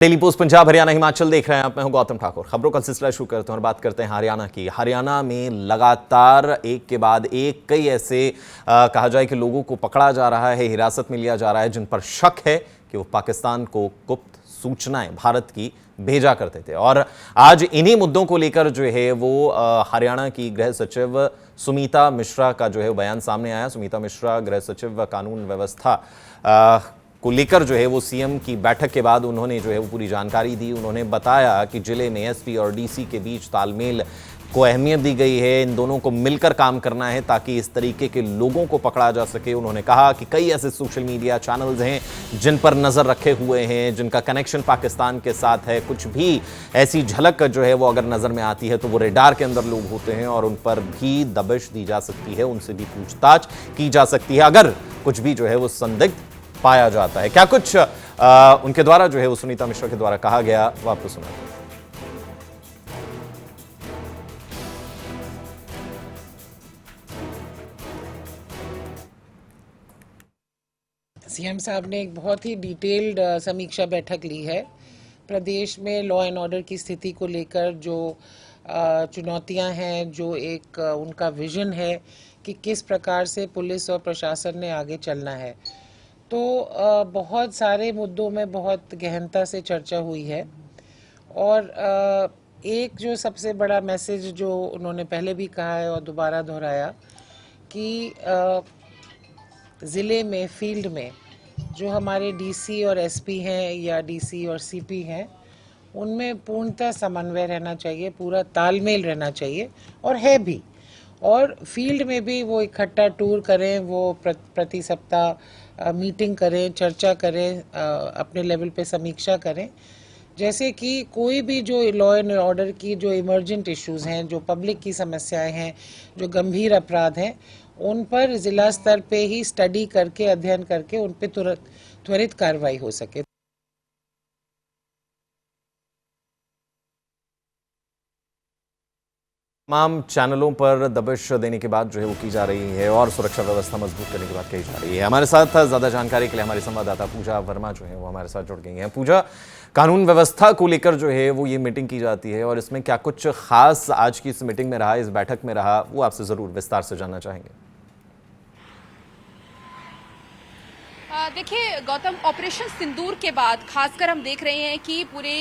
Daily post Punjab Haryana Himachal देख रहे हैं आप। मैं हूं गौतम ठाकुर। खबरों का सिलसिला शुरू करते हैं और बात करते हैं हरियाणा की। हरियाणा में लगातार एक के बाद एक कई ऐसे कहा जाए कि लोगों को पकड़ा जा रहा है, हिरासत में लिया जा रहा है, जिन पर शक है कि वो पाकिस्तान को गुप्त सूचनाएं भारत की भेजा करते थे। और आज इन्हीं मुद्दों को लेकर जो है वो हरियाणा की गृह सचिव सुमिता मिश्रा का जो है बयान सामने आया। सुमिता मिश्रा गृह सचिव कानून व्यवस्था को लेकर जो है वो सीएम की बैठक के बाद उन्होंने जो है वो पूरी जानकारी दी। उन्होंने बताया कि जिले में एसपी और डीसी के बीच तालमेल को अहमियत दी गई है, इन दोनों को मिलकर काम करना है ताकि इस तरीके के लोगों को पकड़ा जा सके। उन्होंने कहा कि कई ऐसे सोशल मीडिया चैनल्स हैं जिन पर नज़र रखे हुए हैं, जिनका कनेक्शन पाकिस्तान के साथ है। कुछ भी ऐसी झलक जो है वो अगर नज़र में आती है तो वो रेडार के अंदर लोग होते हैं और उन पर भी दबिश दी जा सकती है, उनसे भी पूछताछ की जा सकती है अगर कुछ भी जो है वो संदिग्ध पाया जाता है। क्या कुछ उनके द्वारा जो है वो सुनीता मिश्रा के द्वारा कहा गया वो आपको सुना। सीएम साहब ने एक बहुत ही डिटेल्ड समीक्षा बैठक ली है। प्रदेश में लॉ एंड ऑर्डर की स्थिति को लेकर जो चुनौतियां हैं, जो एक उनका विजन है कि किस प्रकार से पुलिस और प्रशासन ने आगे चलना है, तो बहुत सारे मुद्दों में बहुत गहनता से चर्चा हुई है। और एक जो सबसे बड़ा मैसेज जो उन्होंने पहले भी कहा है और दोबारा दोहराया कि ज़िले में, फील्ड में जो हमारे डीसी और एसपी हैं या डीसी और सीपी हैं, उनमें पूर्णतः समन्वय रहना चाहिए, पूरा तालमेल रहना चाहिए और है भी। और फील्ड में भी वो इकट्ठा टूर करें, वो प्रति सप्ताह मीटिंग करें, चर्चा करें, अपने लेवल पे समीक्षा करें। जैसे कि कोई भी जो लॉ एंड ऑर्डर की जो इमरजेंट इश्यूज़ हैं, जो पब्लिक की समस्याएं हैं, जो गंभीर अपराध हैं, उन पर ज़िला स्तर पे ही स्टडी करके, अध्ययन करके उन पे त्वरित कार्रवाई हो सके। तमाम चैनलों पर दबिश देने के बाद जो है वो की जा रही है और सुरक्षा व्यवस्था मजबूत करने की बात कही जा रही है। हमारे साथ ज्यादा जानकारी के लिए हमारी संवाददाता पूजा वर्मा जो है वो हमारे साथ जुड़ गई हैं। पूजा, कानून व्यवस्था को लेकर जो है वो ये मीटिंग की जाती है और इसमें क्या कुछ खास आज की इस मीटिंग में रहा, इस बैठक में रहा, वो आपसे जरूर विस्तार से जानना चाहेंगे। देखिए गौतम, ऑपरेशन सिंदूर के बाद खासकर हम देख रहे हैं कि पूरे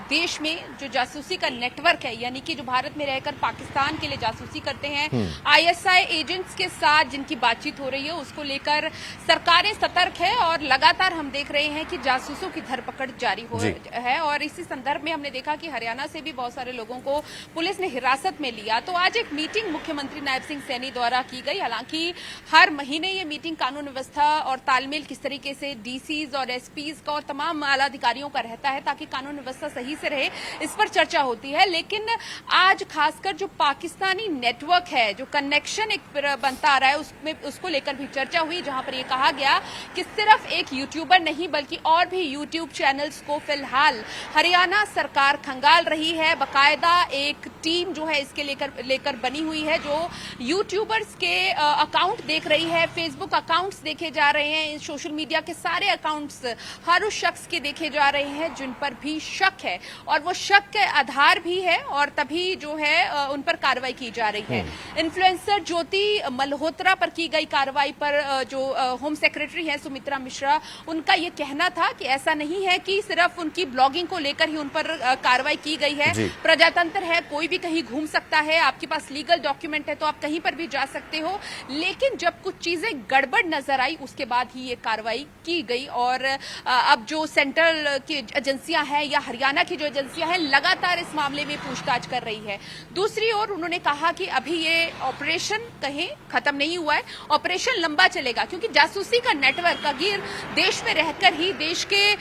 देश में जो जासूसी का नेटवर्क है, यानी कि जो भारत में रहकर पाकिस्तान के लिए जासूसी करते हैं, आईएसआई एजेंट्स के साथ जिनकी बातचीत हो रही है, उसको लेकर सरकारें सतर्क है और लगातार हम देख रहे हैं कि जासूसों की धरपकड़ जारी हो है। और इसी संदर्भ में हमने देखा कि हरियाणा से भी बहुत सारे लोगों को पुलिस ने हिरासत में लिया। तो आज एक मीटिंग मुख्यमंत्री नायब सिंह सैनी द्वारा की गई। हालांकि हर महीने ये मीटिंग कानून व्यवस्था और तालमेल किस तरीके से डीसीज और एसपीज का और तमाम आला अधिकारियों का रहता है ताकि कानून व्यवस्था सही से रहे, इस पर चर्चा होती है। लेकिन आज खासकर जो पाकिस्तानी नेटवर्क है, जो कनेक्शन एक बनता आ रहा है, उसको लेकर भी चर्चा हुई, जहां पर यह कहा गया कि सिर्फ एक यूट्यूबर नहीं बल्कि और भी यूट्यूब चैनल्स को फिलहाल हरियाणा सरकार खंगाल रही है। बाकायदा एक टीम जो है इसके लेकर बनी हुई है, जो यूट्यूबर्स के अकाउंट देख रही है, फेसबुक अकाउंट्स देखे जा रहे हैं, सोशल मीडिया के सारे अकाउंट्स हर उस शख्स के देखे जा रहे हैं जिन पर भी शक है और वो शक के आधार भी है और तभी जो है उन पर कार्रवाई की जा रही है। इन्फ्लुएंसर ज्योति मल्होत्रा पर की गई कार्रवाई पर जो होम सेक्रेटरी है सुमित्रा मिश्रा, उनका ये कहना था कि ऐसा नहीं है कि सिर्फ उनकी ब्लॉगिंग को लेकर ही उन पर कार्रवाई की गई है। प्रजातंत्र है, कोई भी कहीं घूम सकता है, आपके पास लीगल डॉक्यूमेंट है तो आप कहीं पर भी जा सकते हो। लेकिन जब कुछ चीजें गड़बड़ नजर आई उसके बाद ही ये कार्रवाई की गई और अब जो सेंट्रल की एजेंसियां हैं या हरियाणा की जो एजेंसियां हैं लगातार इस मामले में पूछताछ कर रही है। दूसरी ओर उन्होंने कहा कि अभी ये ऑपरेशन कहीं खत्म नहीं हुआ है, ऑपरेशन लंबा चलेगा क्योंकि जासूसी का नेटवर्क अगर देश में रहकर ही देश के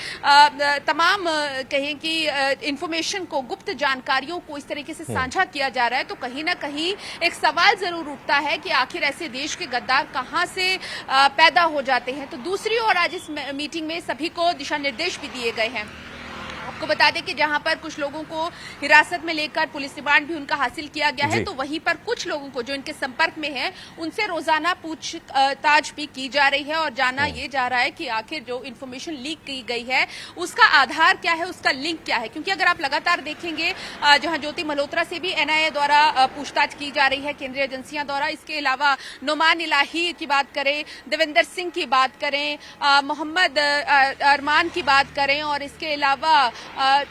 तमाम कहें कि इंफॉर्मेशन को, गुप्त जानकारियों को इस तरीके से साझा किया जा रहा है, तो कहीं ना कहीं एक सवाल जरूर उठता है कि आखिर ऐसे देश के गद्दार कहां से पैदा हो जाते हैं। तो दूसरी ओर आज इस मीटिंग में सभी को दिशा निर्देश भी दिए गए हैं। आपको बता दें कि जहां पर कुछ लोगों को हिरासत में लेकर पुलिस रिमांड भी उनका हासिल किया गया है, तो वहीं पर कुछ लोगों को जो इनके संपर्क में हैं उनसे रोजाना पूछताछ भी की जा रही है और जाना ये जा रहा है कि आखिर जो इन्फॉर्मेशन लीक की गई है उसका आधार क्या है, उसका लिंक क्या है। क्योंकि अगर आप लगातार देखेंगे जहां ज्योति मल्होत्रा से भी एनआईए द्वारा पूछताछ की जा रही है, केंद्रीय एजेंसियां द्वारा, इसके अलावा नुमान इलाही की बात करें, देवेंद्र सिंह की बात करें, मोहम्मद अरमान की बात करें और इसके अलावा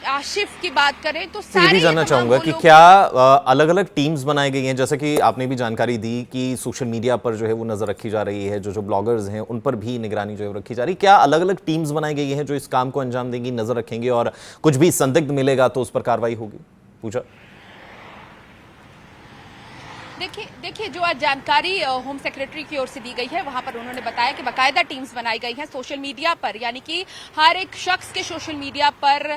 आशिफ की बात करें, तो ये भी जानना चाहूंगा कि क्या अलग अलग टीम्स बनाई गई हैं, जैसा कि आपने भी जानकारी दी कि सोशल मीडिया पर जो है वो नजर रखी जा रही है, जो ब्लॉगर्स हैं उन पर भी निगरानी जो है रखी जा रही है, क्या अलग अलग टीम्स बनाई गई हैं जो इस काम को अंजाम देंगी, नजर रखेंगे और कुछ भी संदिग्ध मिलेगा तो उस पर कार्रवाई होगी? पूछा। देखिए जो आज जानकारी होम सेक्रेटरी की ओर से दी गई है वहां पर उन्होंने बताया कि बाकायदा टीम्स बनाई गई हैं सोशल मीडिया पर, यानी कि हर एक शख्स के सोशल मीडिया पर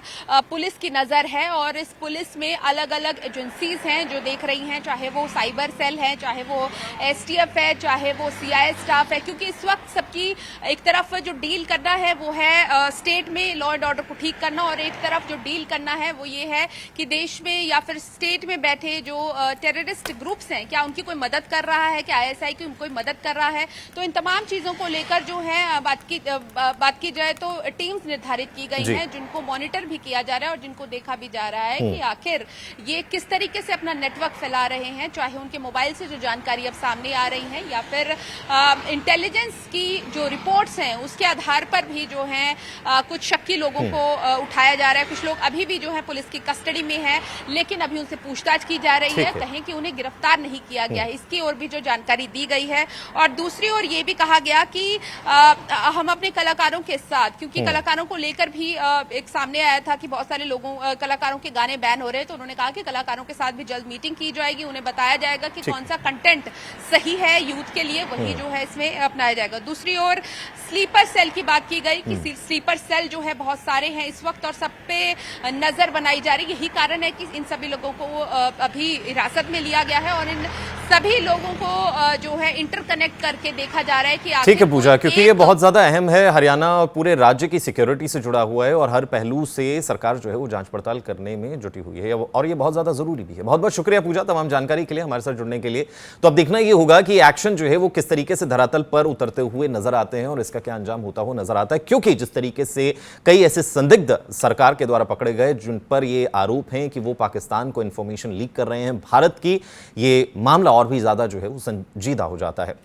पुलिस की नजर है और इस पुलिस में अलग अलग एजेंसीज हैं जो देख रही हैं, चाहे वो साइबर सेल है, चाहे वो एसटीएफ है, चाहे वो सीआई स्टाफ है, क्योंकि इस वक्त सबकी एक तरफ जो डील करना है वो है स्टेट में लॉ एंड ऑर्डर को ठीक करना और एक तरफ जो डील करना है वो ये है कि देश में या फिर स्टेट में बैठे जो टेररिस्ट ग्रुप्स हैं क्या उनकी कोई मदद कर रहा है, क्या आईएसआई की कोई मदद कर रहा है। तो इन तमाम चीजों को लेकर जो है बात की जाए तो टीम्स निर्धारित की गई हैं जिनको मॉनिटर भी किया जा रहा है और जिनको देखा भी जा रहा है कि आखिर ये किस तरीके से अपना नेटवर्क फैला रहे हैं, चाहे उनके मोबाइल से जो जानकारी अब सामने आ रही है या फिर इंटेलिजेंस की जो रिपोर्ट्स हैं उसके आधार पर भी जो है कुछ शक्की लोगों को उठाया जा रहा है। कुछ लोग अभी भी जो है पुलिस की कस्टडी में है लेकिन अभी उनसे पूछताछ की जा रही है, कहीं कि उन्हें गिरफ्तार नहीं किया गया है, इसकी ओर भी जो जानकारी दी गई है। और दूसरी ओर ये भी कहा गया कि हम अपने कलाकारों के साथ, क्योंकि कलाकारों को लेकर भी एक सामने आया था कि बहुत सारे लोगों कलाकारों के गाने बैन हो रहे हैं, तो उन्होंने कहा कि कलाकारों के साथ भी जल्द मीटिंग की जाएगी, उन्हें बताया जाएगा कि कौन सा कंटेंट सही है यूथ के लिए, वही जो है इसमें अपनाया जाएगा। दूसरी ओर स्लीपर सेल की बात की गई कि स्लीपर सेल जो है बहुत सारे हैं इस वक्त और सब पे नजर बनाई जा रही है, यही कारण है कि इन सभी लोगों को अभी हिरासत में लिया गया है और इन सभी लोगों को जो है इंटरकनेक्ट करके देखा जा रहा है कि ठीक है पूजा, क्योंकि ये बहुत ज्यादा अहम है, हरियाणा और पूरे राज्य की सिक्योरिटी से जुड़ा हुआ है और हर पहलू से सरकार जो है वो जांच पड़ताल करने में जुटी हुई है और ये बहुत ज्यादा जरूरी भी है। बहुत बहुत शुक्रिया पूजा तमाम जानकारी के लिए, हमारे साथ जुड़ने के लिए। तो अब देखना ये होगा कि एक्शन जो है वो किस तरीके से धरातल पर उतरते हुए नजर आते हैं और इसका क्या अंजाम होता हुआ नजर आता है, क्योंकि जिस तरीके से कई ऐसे संदिग्ध सरकार के द्वारा पकड़े गए जिन पर ये आरोप हैं कि वो पाकिस्तान को इंफॉर्मेशन लीक कर रहे हैं भारत की, ये मामला और भी ज्यादा जो है वो संजीदा हो जाता है।